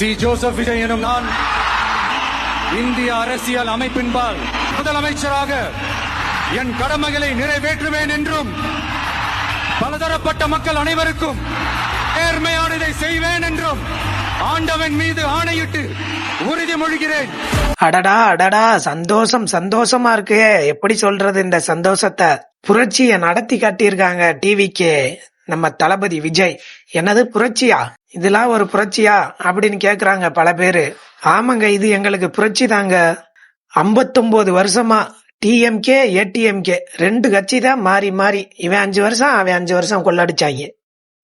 C. Joseph Vijay எனும் நான் இந்திய அரசியல் அமைப்பின்பால் முதலமைச்சராக என் கடமைகளை நிறைவேற்றுவேன் என்றும் பலதரப்பட்ட மக்கள் அனைவருக்கும் நேர்மையானதை செய்வேன் என்றும் ஆண்டவன் மீது ஆணையிட்டு உறுதிமொழிகிறேன். அடடா அடடா, சந்தோஷம் சந்தோஷமா இருக்கு. எப்படி சொல்றது இந்த சந்தோஷத்தை? புரட்சிய நடத்தி காட்டியிருக்காங்க டிவிக்கு நம்ம தளபதி விஜய். என்னது புரட்சியா? இதெல்லாம் ஒரு புரட்சியா அப்படின்னு கேக்குறாங்க பல பேரு. ஆமாங்க, இது எங்களுக்கு புரட்சி தாங்க. 59 வருஷமா டிஎம்கே ஏடிஎம்கே ரெண்டு கட்சி தான் மாறி மாறி, இவன் 5 வருஷம் அவன் 5 வருஷம் கொள்ளடிச்சாங்க.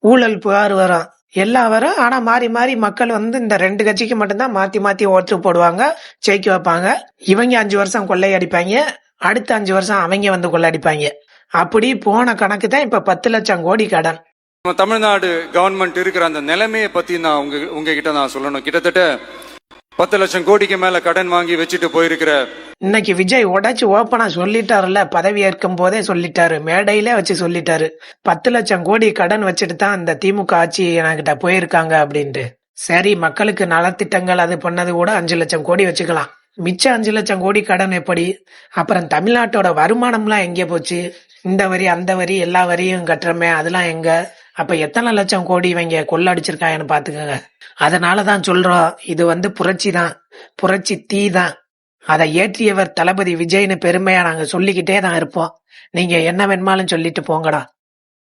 ஊழல் புகார் வரும், எல்லாம் வரும். ஆனா மாறி மாறி மக்கள் இந்த ரெண்டு கட்சிக்கு மட்டும்தான் மாத்தி மாத்தி ஓட்டு போடுவாங்க, ஜெயிக்க வைப்பாங்க. இவங்க 5 வருஷம் கொள்ளையடிப்பாங்க, அடுத்த 5 வருஷம் அவங்க கொள்ளையடிப்பாங்க. அப்படி போன கணக்கு தான் இப்ப 10 லட்சம் கோடி கடன். தமிழ்நாடு கவர்மெண்ட் இருக்கிற அந்த நிலைமையை பத்தி நான் உங்ககிட்ட நான் சொல்லணும். கிட்டத்தட்ட 10 லட்சம் கோடிக்கு மேல கடன் வாங்கி வச்சுட்டு போயிருக்கிற இன்னைக்கு விஜய் உடைச்சு ஓப்பனா சொல்லிட்டாருல, பதவி ஏற்கும் போதே சொல்லிட்டாரு, மேடையிலே வச்சு சொல்லிட்டாரு, 10 லட்சம் கோடி கடன் வச்சுட்டு தான் இந்த திமுக ஆட்சி என்கிட்ட போயிருக்காங்க அப்படின்ட்டு. சரி, மக்களுக்கு நலத்திட்டங்கள் அது பண்ணது கூட 5 லட்சம் கோடி வச்சுக்கலாம். மிச்சம் 5 லட்சம் கோடி கடன் எப்படி? அப்புறம் தமிழ்நாட்டோட வருமானம்லாம் எங்கே போச்சு? இந்த வரி அந்த வரி எல்லா வரியும் கட்டுறமே, அதெல்லாம் எங்க? அப்ப எத்தனை லட்சம் கோடி இவங்க கொள்ளடிச்சிருக்காங்கன்னு பாத்துக்கோங்க. அதனாலதான் சொல்றோம், இது புரட்சி தான், புரட்சி தீ தான். அதை ஏற்றியவர் தளபதி விஜய்னு பெருமையா நாங்க சொல்லிக்கிட்டே தான் இருப்போம். நீங்க என்ன வேணுமாலும் சொல்லிட்டு போங்கடா.